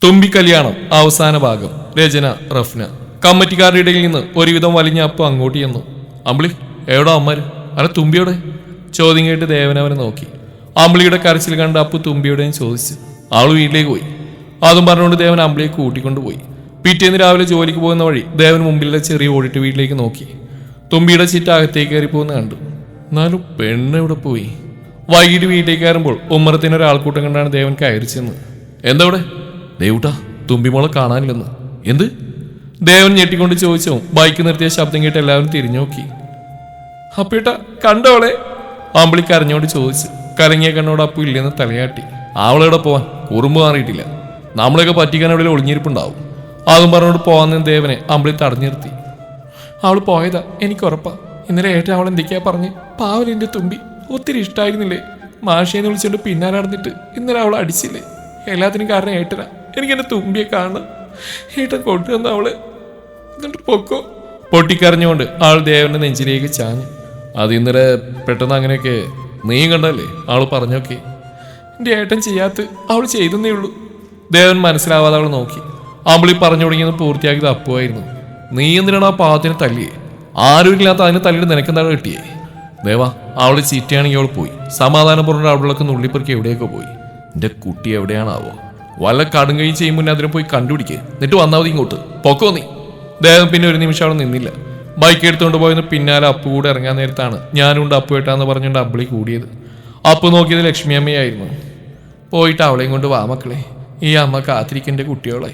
തുമ്പി കല്യാണം അവസാന ഭാഗം. രചന റഫ്ന. കമ്മിറ്റിക്കാരുടെ ഇടയിൽ നിന്ന് ഒരുവിധം വലിഞ്ഞ അപ്പ അങ്ങോട്ട് ചെന്നു. അമ്പിളി, എവിടോ അമ്മാര്? അല്ല, തുമ്പിയോടെ? ചോദ്യം കേട്ട് ദേവനവനെ നോക്കി. അമ്പിളിയുടെ കരച്ചിൽ കണ്ട് അപ്പു തുമ്പിയോടെയും ചോദിച്ചു. ആള് വീട്ടിലേക്ക് പോയി. അതും പറഞ്ഞുകൊണ്ട് ദേവൻ അമ്പിളിയെ കൂട്ടിക്കൊണ്ടുപോയി. പിറ്റേന്ന് രാവിലെ ജോലിക്ക് പോകുന്ന വഴി ദേവൻ മുമ്പിലെ ചെറിയ ഓടിട്ട് വീട്ടിലേക്ക് നോക്കി. തുമ്പിയുടെ ചീറ്റ അകത്തേക്ക് കയറി പോകുന്ന കണ്ടു. എന്നാലും പെണ്ണ് എവിടെ പോയി? വൈകിട്ട് വീട്ടിലേക്ക് കയറുമ്പോൾ ഉമ്മറത്തിനൊരാൾക്കൂട്ടം കണ്ടാണ് ദേവൻ കയറി ചെന്ന്. എന്താ ഇവിടെ? ദേവൂട്ടാ, തുമ്പിമോളെ കാണാനില്ലെന്ന്. എന്ത്? ദേവൻ ഞെട്ടിക്കൊണ്ട് ചോദിച്ചു. ബൈക്ക് നിർത്തിയ ശബ്ദം കേട്ട് എല്ലാവരും തിരിഞ്ഞു നോക്കി. അപ്പേട്ട കണ്ടോളെ? അമ്പിളി കരഞ്ഞോട് ചോദിച്ചു. കലങ്ങിയ കണ്ണോട് അപ്പു ഇല്ലെന്ന് തലയാട്ടി. അവളെവിടെ പോവാൻ? കുറുമ്പ് മാറിയിട്ടില്ല. നമ്മളെയൊക്കെ പറ്റിക്കാൻ അവിടെ ഒളിഞ്ഞിരിപ്പുണ്ടാവും. അതും പറഞ്ഞോട് പോവാന്ന് ദേവനെ അമ്പിളി തടഞ്ഞു നിർത്തി. അവൾ പോയതാ, എനിക്ക് ഉറപ്പാ. ഇന്നലെ ഏട്ടൻ അവൾ എന്തൊക്കെയാ പറഞ്ഞ്? പാവലിന്റെ തുമ്പി ഒത്തിരി ഇഷ്ടമായിരുന്നില്ലേ? മാഷേന്ന് വിളിച്ചോണ്ട് പിന്നാലെ നടന്നിട്ട് ഇന്നലെ അവൾ അടിച്ചില്ലേ? എല്ലാത്തിനും കാരണം ഏട്ടനാ. എനിക്ക് എന്റെ തുമ്പിയെ കാണണം. ഏട്ടൻ കൊണ്ടുവന്ന അവള് എന്നിട്ട് പൊക്കോ. പൊട്ടിക്കരഞ്ഞുകൊണ്ട് ആൾ ദേവന്റെ നെഞ്ചിലേക്ക് ചാഞ്ഞു. അത് ഇന്നലെ പെട്ടെന്ന് അങ്ങനെയൊക്കെ നീയും കണ്ടല്ലേ ആള് പറഞ്ഞോക്കെ. എന്റെ ഏട്ടൻ ചെയ്യാത്ത അവൾ ചെയ്തെന്നേ ഉള്ളൂ. ദേവൻ മനസ്സിലാവാതെ അവൾ നോക്കി. അമ്പിളി പറഞ്ഞു തുടങ്ങിയെന്ന് പൂർത്തിയാക്കിയത് അപ്പുവായിരുന്നു. നീ എന്തിനാണ് ആ പാവത്തിനെ തല്ലിയേ? ആരുമില്ലാത്ത അതിനെ തല്ലിയിട്ട് നിനക്കെന്താണ് കിട്ടിയേ? ദേവാ, അവള് ചീറ്റയാണെങ്കിൽ അവൾ പോയി. സമാധാനം പറഞ്ഞിട്ട് അവളൊക്കെ നുള്ളിപ്പെറുക്കി എവിടെയൊക്കെ പോയി. എന്റെ കുട്ടി എവിടെയാണാവോ? വല്ല കടും കൈ ചെയ്യും മുന്നേ അതിനെ പോയി കണ്ടുപിടിക്കുക. എന്നിട്ട് വന്നാൽ മതി ഇങ്ങോട്ട്. പൊക്കോ നീ. ദേവൻ പിന്നെ ഒരു നിമിഷം അവിടെ നിന്നില്ല. ബൈക്ക് എടുത്തുകൊണ്ട് പോയെന്ന് പിന്നാലെ അപ്പു കൂടെ ഇറങ്ങാൻ നേരത്താണ് ഞാനുണ്ട് അപ്പു ഏട്ടാന്ന് പറഞ്ഞുകൊണ്ട് അമ്പിളി കൂടിയത്. അപ്പു നോക്കിയത് ലക്ഷ്മി അമ്മയായിരുന്നു. പോയിട്ട് അവളെയും കൊണ്ട് വാ മക്കളെ, ഈ അമ്മ കാത്തിരിക്കേണ്ട കുട്ടികളെ.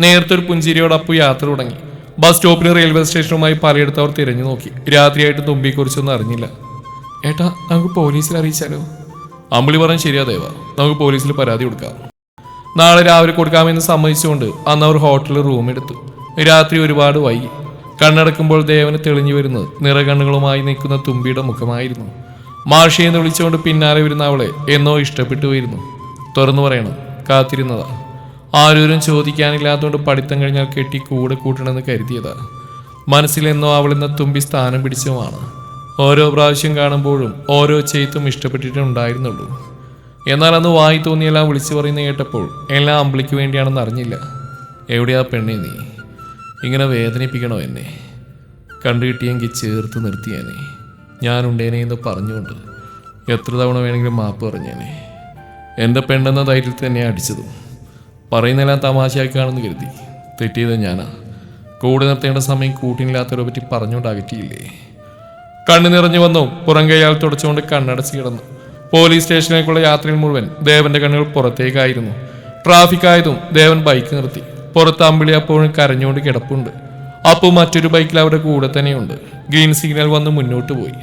നേരത്തെ ഒരു പുഞ്ചിരിയോട് അപ്പു യാത്ര തുടങ്ങി. ബസ് സ്റ്റോപ്പിന് റെയിൽവേ സ്റ്റേഷനുമായി പലയിടത്ത് അവർ തിരഞ്ഞു നോക്കി. രാത്രിയായിട്ട് തുമ്പിയെക്കുറിച്ചൊന്നും അറിഞ്ഞില്ല. ഏട്ടാ, നമുക്ക് പോലീസിൽ അറിയിച്ചാലോ? അമ്പിളി പറഞ്ഞ് ശരിയാ ദേവ, നമുക്ക് പോലീസിൽ പരാതി കൊടുക്കാം. നാളെ രാവിലെ കൊടുക്കാമെന്ന് സമ്മതിച്ചുകൊണ്ട് അന്ന് അവർ ഹോട്ടലിൽ റൂം എടുത്തു. രാത്രി ഒരുപാട് വൈകി. കണ്ണടക്കുമ്പോൾ ദേവന് തെളിഞ്ഞു വരുന്നത് നിറകണ്ണുകളുമായി നിൽക്കുന്ന തുമ്പിയുടെ മുഖമായിരുന്നു. മാഷിയെന്ന് വിളിച്ചുകൊണ്ട് പിന്നാലെ വരുന്ന അവളെ എന്നോ ഇഷ്ടപ്പെട്ടു പോയിരുന്നു. തുറന്നു പറയണം, കാത്തിരുന്നതാ. ആരോരും ചോദിക്കാനില്ലാത്തതുകൊണ്ട് പഠിത്തം കഴിഞ്ഞാൽ കെട്ടി കൂടെ കൂട്ടണമെന്ന് കരുതിയതാ. മനസ്സിലെന്നോ അവളെന്ന തുമ്പി സ്ഥാനം പിടിച്ചുമാണ്. ഓരോ പ്രാവശ്യം കാണുമ്പോഴും ഓരോ ചെയ്ത്തും ഇഷ്ടപ്പെട്ടിട്ടുണ്ടായിരുന്നുള്ളൂ. എന്നാൽ അന്ന് വായി തോന്നിയെല്ലാം വിളിച്ചു പറയുന്ന കേട്ടപ്പോൾ എല്ലാം അമ്പിളിക്ക് വേണ്ടിയാണെന്ന് അറിഞ്ഞില്ല. എവിടെയാ പെണ്ണെ നീ? ഇങ്ങനെ വേദനിപ്പിക്കണോ എന്നെ? കണ്ടുകിട്ടിയെങ്കിൽ ചേർത്ത് നിർത്തിയേനെ. ഞാനുണ്ടേനെ എന്ന് പറഞ്ഞുകൊണ്ട് എത്ര തവണ വേണമെങ്കിലും മാപ്പ് പറഞ്ഞേനെ. എൻ്റെ പെണ്ണെന്ന ധൈര്യത്തിൽ തന്നെ അടിച്ചതും. പറയുന്നതെല്ലാം തമാശയാക്കാണെന്ന് കരുതി. തെറ്റിയത് ഞാനാ. കൂടെ നിർത്തേണ്ട സമയം കൂട്ടിനില്ലാത്തവരെ പറ്റി പറഞ്ഞുകൊണ്ട് അകറ്റിയില്ലേ? കണ്ണു നിറഞ്ഞു വന്നു. പുറം കൈയാൽ തുടച്ചുകൊണ്ട് കണ്ണടച്ച് കിടന്നു. പോലീസ് സ്റ്റേഷനിലേക്കുള്ള യാത്രയിൽ മുഴുവൻ ദേവന്റെ കണ്ണുകൾ പുറത്തേക്കായിരുന്നു. ട്രാഫിക് ആയതും ദേവൻ ബൈക്ക് നിർത്തി. പുറത്ത് അമ്പിളി അപ്പോഴും കരഞ്ഞുകൊണ്ട് കിടപ്പുണ്ട്. അപ്പോൾ മറ്റൊരു ബൈക്കിൽ അവരുടെ കൂടെ തന്നെയുണ്ട്. ഗ്രീൻ സിഗ്നൽ വന്ന് മുന്നോട്ട് പോയി.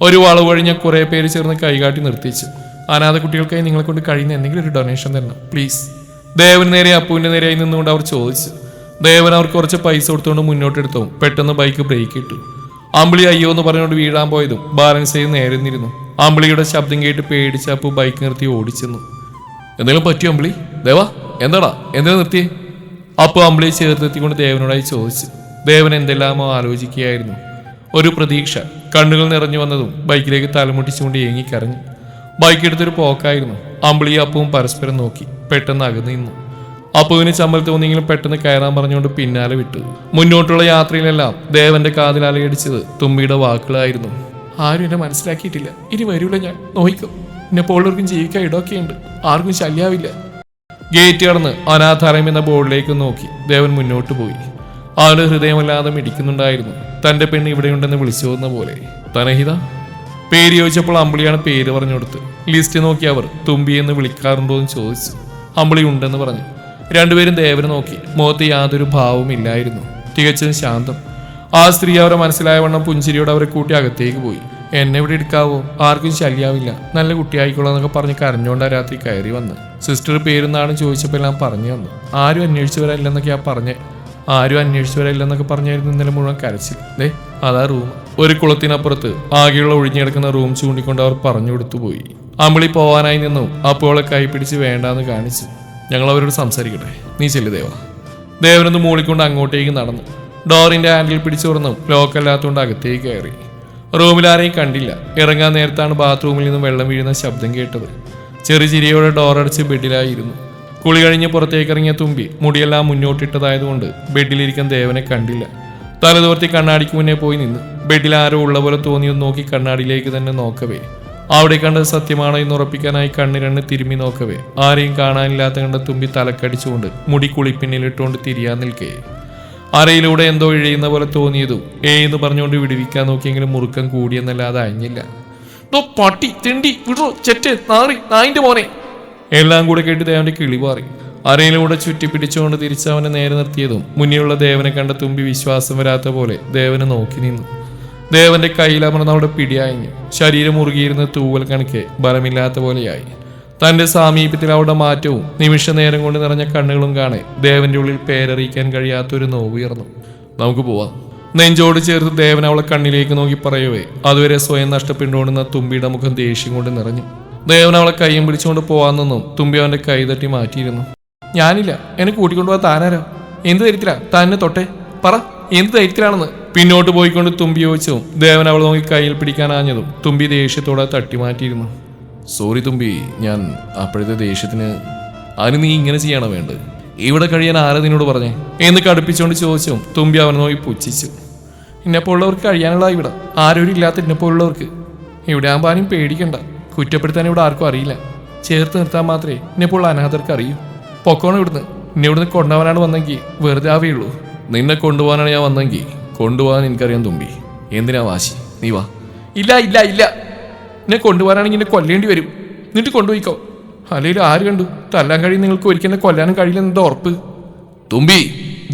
ഒരു വളവ് കഴിഞ്ഞ കുറെ പേര് ചേർന്ന് കൈകാട്ടി നിർത്തിച്ചു. അനാഥ കുട്ടികൾക്കായി നിങ്ങളെ കൊണ്ട് കഴിയുന്ന എന്തെങ്കിലും ഒരു ഡൊണേഷൻ തരണം പ്ലീസ്. ദേവന് നേരെ അപ്പുവിന്റെ നേരെയായി നിന്നുകൊണ്ട് അവർ ചോദിച്ചു. ദേവൻ അവർക്ക് കുറച്ച് പൈസ കൊടുത്തുകൊണ്ട് മുന്നോട്ടെടുത്തു. പെട്ടെന്ന് ബൈക്ക് ബ്രേക്ക് ഇട്ടു. അമ്പിളി അയ്യോ എന്ന് പറഞ്ഞുകൊണ്ട് വീഴാൻ പോയതും ബാലൻസ് ചെയ്ത് നേരെ നിന്നിരുന്നു. അമ്പിളിയുടെ ശബ്ദം കേട്ട് പേടിച്ച് അപ്പു ബൈക്ക് നിർത്തി ഓടിച്ചെന്നു. എന്തെങ്കിലും പറ്റിയോ അമ്പിളി? ദേവാ, എന്താടാ, എന്തിനാ നിർത്തിയേ? അപ്പു അമ്പിളിയെ ചേർത്തെത്തിക്കൊണ്ട് ദേവനോടായി ചോദിച്ചു. ദേവൻ എന്തെല്ലാമോ ആലോചിക്കുകയായിരുന്നു. ഒരു പ്രതീക്ഷ കണ്ണുകൾ നിറഞ്ഞു വന്നതും ബൈക്കിലേക്ക് തലമുട്ടിച്ചുകൊണ്ട് ഏങ്ങിക്കരഞ്ഞു. ബൈക്ക് എടുത്തൊരു പോക്കായിരുന്നു. അമ്പിളിയും അപ്പുവും പരസ്പരം നോക്കി. പെട്ടെന്ന് അകന്നു നിന്നു. അപ്പുവിന് ചമ്മൽ തോന്നിയെങ്കിലും പെട്ടെന്ന് കയറാൻ പറഞ്ഞുകൊണ്ട് പിന്നാലെ വിട്ടു. മുന്നോട്ടുള്ള യാത്രയിലെല്ലാം ദേവന്റെ കാതിൽ അലയടിച്ചത് തുമ്പിയുടെ വാക്കുകളായിരുന്നു. ആരും എന്നെ മനസ്സിലാക്കിയിട്ടില്ല. ഇനി വരൂല, ഞാൻ നോയിക്കും. എന്നെ പോലുള്ളവർക്കും ജീവിക്കാൻ ഇടമൊക്കെയുണ്ട്. ആർക്കും ശല്യാവില്ല. ഗേറ്റ് കടന്ന് അനാഥാലയം എന്ന ബോർഡിലേക്ക് നോക്കി ദേവൻ മുന്നോട്ട് പോയി. ആളുടെ ഹൃദയമല്ലാതെ മിടിക്കുന്നുണ്ടായിരുന്നു. തന്റെ പെണ്ണ് ഇവിടെയുണ്ടെന്ന് വിളിച്ചു പോകുന്ന പോലെ. തനഹിത പേര് ചോദിച്ചപ്പോൾ അമ്പിളിയാണ് പേര് പറഞ്ഞു കൊടുത്ത്. ലിസ്റ്റ് നോക്കി അവർ തുമ്പി എന്ന് വിളിക്കാറുണ്ടോ എന്ന് ചോദിച്ചു. അമ്പിളി ഉണ്ടെന്ന് പറഞ്ഞു. രണ്ടുപേരും ദേവനെ നോക്കി. മുഖത്ത് യാതൊരു ഭാവവും ഇല്ലായിരുന്നു. തികച്ചും ശാന്തം. ആ സ്ത്രീ അവരെ മനസ്സിലായ വണ്ണം പുഞ്ചിരിയോട് അവരെ കൂട്ടി അകത്തേക്ക് പോയി. എന്നെ ഇവിടെ എടുക്കാവോ? ആർക്കും ശല്യാവില്ല, നല്ല കുട്ടിയായിക്കോളാം എന്നൊക്കെ പറഞ്ഞ് കരഞ്ഞോണ്ടാ രാത്രി കയറി വന്ന്. സിസ്റ്റർ പേരെന്നാണ് ചോദിച്ചപ്പോൾ എല്ലാം പറഞ്ഞു തന്നു. ആരും അന്വേഷിച്ചു വരില്ലെന്നൊക്കെയാ പറഞ്ഞേ. ആരും അന്വേഷിച്ചു വരില്ലെന്നൊക്കെ പറഞ്ഞായിരുന്നു ഇന്നലെ മുഴുവൻ കരച്ചിൽ. ദേ അതാ റൂം. ഒരു കുളത്തിനപ്പുറത്ത് ആകെയുള്ള ഒഴിഞ്ഞെടുക്കുന്ന റൂം ചൂണ്ടിക്കൊണ്ട് അവർ പറഞ്ഞു കൊടുത്തു പോയി. അമ്പിളി പോവാനായി നിന്നു. അപ്പോളെ കൈ പിടിച്ച് വേണ്ടാന്ന് കാണിച്ചു. ഞങ്ങൾ അവരോട് സംസാരിക്കട്ടെ, നീ ചെല്ലു ദേവ. ദേവനൊന്ന് മൂളിക്കൊണ്ട് അങ്ങോട്ടേക്ക് നടന്നു. ഡോറിന്റെ ഹാൻഡിൽ പിടിച്ചു തുറന്നും ലോക്കല്ലാത്തുകൊണ്ട് അകത്തേക്ക് കയറി. റൂമിൽ ആരെയും കണ്ടില്ല. ഇറങ്ങാൻ നേരത്താണ് ബാത്റൂമിൽ നിന്നും വെള്ളം വീഴുന്ന ശബ്ദം കേട്ടത്. ചെറിയ ചിരിയോടെ ഡോറടച്ച് ബെഡിലായിരുന്നു. കുളി കഴിഞ്ഞ് പുറത്തേക്കിറങ്ങിയ തുമ്പി മുടിയെല്ലാം മുന്നോട്ടിട്ടതായതുകൊണ്ട് ബെഡിലിരിക്കാൻ ദേവനെ കണ്ടില്ല. തലതോർത്തി കണ്ണാടിക്ക് മുന്നേ പോയി നിന്നു. ബെഡിൽ ആരോ ഉള്ള പോലെ തോന്നിയൊന്ന് നോക്കി കണ്ണാടിയിലേക്ക് തന്നെ നോക്കവേ അവിടെ കണ്ടത് സത്യമാണോ എന്ന് ഉറപ്പിക്കാനായി കണ്ണിരണ്ട് തിരുമ്മി നോക്കവേ ആരെയും കാണാനില്ലാത്ത കണ്ട തുമ്പി തലക്കടിച്ചുകൊണ്ട് മുടി കുളിപ്പിന്നിലിട്ടുകൊണ്ട് തിരിയാൻ നിൽക്കേ അരയിലൂടെ എന്തോ ഇഴയുന്ന പോലെ തോന്നിയതും എന്ന് പറഞ്ഞുകൊണ്ട് വിടുവിക്കാൻ നോക്കിയെങ്കിലും മുറുക്കം കൂടിയെന്നല്ലാതെ അയഞ്ഞില്ല. പട്ടി തിണ്ടി വിടോ ചെറ്റ് നാറി നായിന്റെ മോനെ എല്ലാം കൂടെ കേട്ട് ദേവന്റെ കിളി പാറി. അരയിലൂടെ ചുറ്റി പിടിച്ചുകൊണ്ട് തിരിച്ചവനെ നേരെ നിർത്തിയതും മുന്നിലുള്ള ദേവനെ കണ്ട തുമ്പി വിശ്വാസം വരാത്ത പോലെ ദേവനെ നോക്കി നിന്നു. ദേവന്റെ കയ്യിലമർന്ന് അവിടെ പിടിയായിഞ്ഞു. ശരീരം മുറുകിയിരുന്ന തൂവൽ കണക്കെ ബലമില്ലാത്ത പോലെയായി. തന്റെ സാമീപ്യത്തിൽ അവിടെ മാറ്റവും നിമിഷ നേരം കൊണ്ട് നിറഞ്ഞ കണ്ണുകളും കാണെ ദേവന്റെ ഉള്ളിൽ പേരറിയിക്കാൻ കഴിയാത്തൊരു നോവുയർന്നു. നമുക്ക് പോവാം. നെഞ്ചോട് ചേർത്ത് ദേവൻ അവളെ കണ്ണിലേക്ക് നോക്കി പറയവേ അതുവരെ സ്വയം നഷ്ടപ്പെട്ടുകൊണ്ടുന്ന തുമ്പിയുടെ മുഖം ദേഷ്യം കൊണ്ട് നിറഞ്ഞു. ദേവൻ അവളെ കയ്യും പിടിച്ചുകൊണ്ട് പോവാൻ നിന്നും തുമ്പി അവന്റെ കൈ തട്ടി മാറ്റിയിരുന്നു. ഞാനില്ല, എന്നെ കൂട്ടിക്കൊണ്ടുപോകാൻ താനാരോ? എന്ത് ധൈര്യത്തിലാ തന്നെ തൊട്ടെ? പറ, എന്ത് ധൈര്യത്തിലാണെന്ന്? പിന്നോട്ട് പോയിക്കൊണ്ട് തുമ്പി ചോദിച്ചു. ദേവൻ അവളെ നോക്കി കയ്യിൽ പിടിക്കാനാഞ്ഞതും തുമ്പി ദേഷ്യത്തോടെ തട്ടി മാറ്റിയിരുന്നു. സോറി തുമ്പി, ഞാൻ അപ്പോഴത്തെ ദേഷ്യത്തിന് അതിന് നീ ഇങ്ങനെ ചെയ്യണം വേണ്ടത്. ഇവിടെ കഴിയാൻ ആരാ നിന്നോട് പറഞ്ഞേ എന്ന് കടുപ്പിച്ചുകൊണ്ട് ചോദിച്ചു. തുമ്പി അവനെ നോക്കി പുച്ഛിച്ചു. ഇന്നെപ്പോലുള്ളവർക്ക് കഴിയാനുള്ള ഇവിടെ ആരോരും ഇല്ലാത്ത ഇന്നെപ്പോലുള്ളവർക്ക് ഇവിടെ ആകുമ്പോൾ ആരും പേടിക്കണ്ട. കുറ്റപ്പെടുത്താൻ ഇവിടെ ആർക്കും അറിയില്ല. ചേർത്ത് നിർത്താൻ മാത്രമേ ഇന്നെപ്പോലുള്ള അനാഥർക്ക് അറിയൂ. പൊക്കോണം ഇവിടുന്ന്. ഇന്നെ ഇവിടുന്ന് കൊണ്ടുപോകാനാണ് വന്നെങ്കിൽ വെറുതെ ആവേയുള്ളൂ. നിന്നെ കൊണ്ടുപോകാനാണ് ഞാൻ വന്നെങ്കിൽ കൊണ്ടുപോകാൻ എനിക്കറിയാം തുമ്പി. എന്തിനാ വാശി? നീ വാ. ഇല്ല ഇല്ല ഇല്ല, എന്നെ കൊണ്ടുപോകാനാണെങ്കിൽ എന്നെ കൊല്ലേണ്ടി വരും. എന്നിട്ട് കൊണ്ടുപോയിക്കോ. അല്ലെങ്കിൽ ആര് കണ്ടു തല്ലാൻ കഴിയും നിങ്ങൾക്ക് ഒരിക്കലും എന്നെ കൊല്ലാനും കഴിയില്ലെന്നത് ഉറപ്പ്. തുമ്പി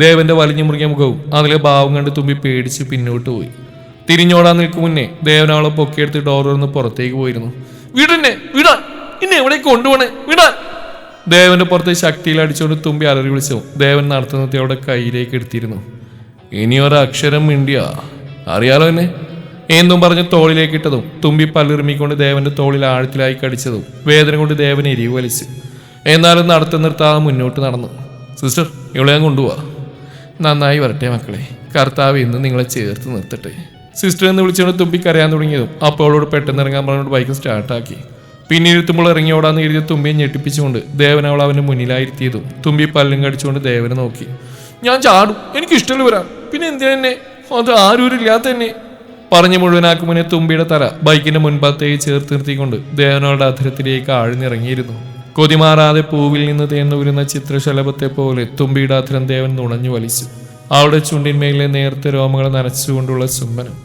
ദേവന്റെ വലിഞ്ഞു മുറുകിയ മുഖവും അതിലെ ഭാവം കണ്ട് തുമ്പി പേടിച്ച് പിന്നോട്ട് പോയി. തിരിഞ്ഞോടാൻ നിൽക്കും മുന്നേ ദേവൻ അവളെ പൊക്കിയെടുത്ത് ഡോർ തുറന്ന് പുറത്തേക്ക് പോയിരുന്നു. വീടന്നെ വിടാൻ, ഇന്നെ എവിടേക്ക് കൊണ്ടുപോണേ വിടാൻ. ദേവന്റെ പുറത്ത് ശക്തിയിൽ അടിച്ചുകൊണ്ട് തുമ്പി അലറി വിളിച്ചു. ദേവൻ നടത്തുന്നത് അവളുടെ കയ്യിലേക്ക് എടുത്തിരുന്നു. ഇനി ഒരക്ഷരം മിണ്ടിയ അറിയാലോ എന്നെ എന്നും പറഞ്ഞ് തോളിലേക്ക് ഇട്ടതും തുമ്പി പല്ലിറുമിക്കൊണ്ട് ദേവന്റെ തോളിൽ ആഴത്തിലായി കടിച്ചതും വേദന കൊണ്ട് ദേവൻ എരിവ് വലിച്ചു. എന്നാലും നടത്തി നിർത്താതെ മുന്നോട്ട് നടന്നു. സിസ്റ്റർ, ഇവളെ ഞാൻ കൊണ്ടുപോവാ. നന്നായി വരട്ടെ മക്കളെ, കർത്താവ് ഇന്ന് നിങ്ങളെ ചേർത്ത് നിർത്തട്ടെ. സിസ്റ്റർ എന്ന് വിളിച്ചുകൊണ്ട് തുമ്പി കരയാൻ തുടങ്ങിയതും അപ്പോൾ അവളോട് പെട്ടെന്ന് ഇറങ്ങാൻ പറഞ്ഞുകൊണ്ട് ബൈക്ക് സ്റ്റാർട്ടാക്കി. പിന്നീട് എത്തുമ്പോൾ ഇറങ്ങി ഓടാന്ന് എഴുതിയ തുമ്പിയെ ഞെട്ടിപ്പിച്ചുകൊണ്ട് ദേവൻ അവൾ അവന്റെ മുന്നിലായിരുത്തിയതും തുമ്പി പല്ലും കടിച്ചുകൊണ്ട് ദേവനെ നോക്കി. ഞാൻ ചാടും, എനിക്ക് ഇഷ്ടമല്ല വരാം, പിന്നെ എന്തിനെ? അത് ആരൂരില്ലാത്ത തന്നെ പറഞ്ഞു മുഴുവനാക്കും മുന്നേ തുമ്പിയുടെ തല ബൈക്കിന്റെ മുൻപത്തേക്ക് ചേർത്ത് നിർത്തിക്കൊണ്ട് ദേവനോടെ അധരത്തിലേക്ക് ആഴ്ന്നിറങ്ങിയിരുന്നു. കൊതിമാറാതെ പൂവിൽ നിന്ന് തേന്നുരുന്ന ചിത്രശലഭത്തെ പോലെ തുമ്പിയുടെ അധരം ദേവൻ നുണഞ്ഞു വലിച്ചു. അവളുടെ ചുണ്ടിന്മേലെ നേർത്ത രോമങ്ങളെ നനച്ചുകൊണ്ടുള്ള ചുംബനം.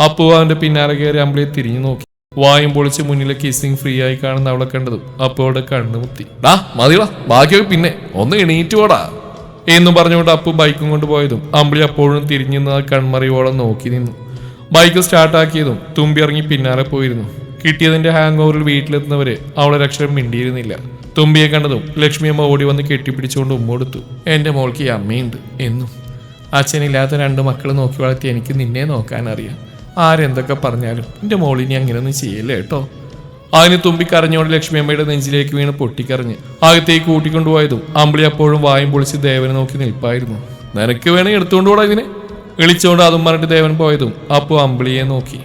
അപ്പുവാവിന്റെ പിന്നാലെ കയറി അമ്പിളിയെ തിരിഞ്ഞു നോക്കി. വായും പൊളിച്ച് മുന്നിലെ കിസ്സിങ് ഫ്രീ ആയി കാണുന്ന അവളെ കണ്ടതും അപ്പോൾ അവളുടെ കണ്ണു മുത്തി. മതിടാ, ബാക്കിയൊക്കെ പിന്നെ ഒന്ന് എണീറ്റ് പോടാ എന്നും പറഞ്ഞുകൊണ്ട് അപ്പു ബൈക്കും കൊണ്ടുപോയതും അമ്പിളി അപ്പോഴും തിരിഞ്ഞു നിന്ന് കൺമറിയോളം നോക്കി നിന്നു. ബൈക്ക് സ്റ്റാർട്ടാക്കിയതും തുമ്പി ഇറങ്ങി പിന്നാലെ പോയിരുന്നു. കിട്ടിയതിന്റെ ഹാങ് ഓവറിൽ വീട്ടിലെത്തുന്നവരെ അവളൊരക്ഷരം മിണ്ടിയിരുന്നില്ല. തുമ്പിയെ കണ്ടതും ലക്ഷ്മിയമ്മ ഓടി വന്ന് കെട്ടിപ്പിടിച്ചുകൊണ്ട് ഉമ്മൊടുത്തു. എൻ്റെ മോൾക്ക് ഈ അമ്മയുണ്ട് എന്നും. അച്ഛനില്ലാത്ത 2 മക്കൾ നോക്കി വളർത്തി എനിക്ക് നിന്നെ നോക്കാൻ അറിയാം. ആരെന്തൊക്കെ പറഞ്ഞാലും എൻ്റെ മോളിനി അങ്ങനെയൊന്നും ചെയ്യല്ലേ കേട്ടോ. അതിന് തുമ്പി കരഞ്ഞോണ്ട് ലക്ഷ്മിയമ്മയുടെ നെഞ്ചിലേക്ക് വീണ് പൊട്ടിക്കറിഞ്ഞ് അകത്തേക്ക് കൂട്ടിക്കൊണ്ടുപോയതും അമ്പിളി അപ്പോഴും വായും പൊളിച്ച് ദേവനെ നോക്കി നിൽപ്പായിരുന്നു. നിനക്ക് വേണമെങ്കിൽ എടുത്തുകൊണ്ടുപോടാ ഇതിനെ വിളിച്ചുകൊണ്ട് അതും പറഞ്ഞിട്ട് ദേവൻ പോയതും അപ്പോൾ അമ്പിളിയെ നോക്കി.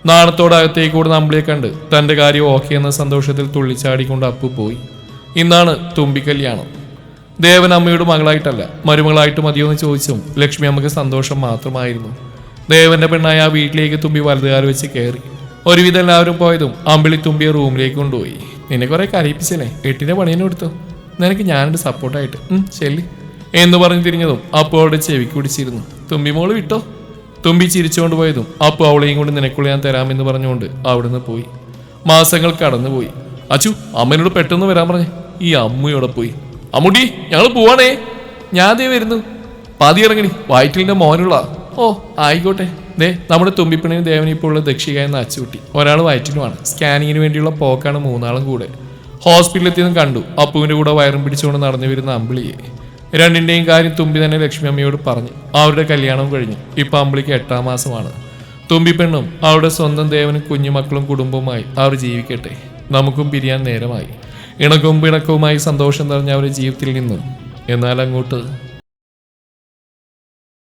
നാണത്തോടെ അകത്തേക്ക് കൂടുന്ന അമ്പിളിയെ കണ്ട് തൻ്റെ കാര്യം ഓക്കെ എന്ന സന്തോഷത്തിൽ തുള്ളിച്ചാടിക്കൊണ്ട് അപ്പു പോയി. ഇന്നാണ് തുമ്പി കല്യാണം. ദേവൻ അമ്മയുടെ മകളായിട്ടല്ല മരുമകളായിട്ട് മതിയോന്ന് ചോദിച്ചും ലക്ഷ്മി അമ്മക്ക് സന്തോഷം മാത്രമായിരുന്നു. ദേവന്റെ പെണ്ണായ ആ വീട്ടിലേക്ക് തുമ്പി വലതുകാൽ വെച്ച് കയറി. ഒരുവിധം എല്ലാവരും പോയതും അമ്പിളി തുമ്പിയെ റൂമിലേക്ക് കൊണ്ടുപോയി. നിന്നെ കുറെ കരയിപ്പിച്ചല്ലേ, 8ന്റെ പണിയെന്നെ കൊടുത്തു. നിനക്ക് ഞാനുണ്ട് സപ്പോർട്ടായിട്ട്, ശരി എന്ന് പറഞ്ഞ് തിരിഞ്ഞതും അപ്പോൾ അവളുടെ ചെവിക്ക് പിടിച്ചിരുന്നു. തുമ്പി മോള് വിട്ടോ. തുമ്പി ചിരിച്ചുകൊണ്ട് പോയതും അപ്പോൾ അവളെയും കൊണ്ട് നിനക്കുള്ള ഞാൻ തരാമെന്ന് പറഞ്ഞുകൊണ്ട് അവിടുന്ന് പോയി. മാസങ്ങൾ കടന്നുപോയി. അച്ചു അമ്മനോട് പെട്ടെന്ന് വരാൻ പറഞ്ഞേ. ഈ അമ്മയോടെ പോയി. അമ്മുട്ടി ഞങ്ങൾ പോവാണേ. ഞാൻ ദേ വരുന്നു. പതി ഇറങ്ങണി, വയറ്റിലിന്റെ മോനുള്ള. ഓ ആയിക്കോട്ടെ. ദേ നമ്മുടെ തുമ്പിപ്പിണിന് ദേവൻ ഇപ്പോൾ ഉള്ള ദക്ഷിക എന്ന അച്ചുകുട്ടി. ഒരാൾ വയറ്റിനുമാണ്. സ്കാനിങ്ങിന് വേണ്ടിയുള്ള പോക്കാണ് 3 കൂടെ. ഹോസ്പിറ്റലിൽ എത്തിയതും കണ്ടു അപ്പുവിന്റെ കൂടെ വയറും പിടിച്ചുകൊണ്ട് നടന്നു വരുന്ന അമ്പിളിയെ. 2ന്റെയും കാര്യം തുമ്പി തന്നെ ലക്ഷ്മി അമ്മയോട് പറഞ്ഞു. അവരുടെ കല്യാണം കഴിഞ്ഞു. ഇപ്പൊ അമ്പിളിക്ക് 8ാം മാസമാണ്. തുമ്പിപ്പെണ്ണും അവരുടെ സ്വന്തം ദേവനും കുഞ്ഞുമക്കളും കുടുംബവുമായി അവർ ജീവിക്കട്ടെ. നമുക്കും പിരിയാൻ നേരമായി. ഇണക്കവും പിണക്കവുമായി സന്തോഷം നിറഞ്ഞ അവരുടെ ജീവിതത്തിൽ നിന്നും എന്നാൽ അങ്ങോട്ട്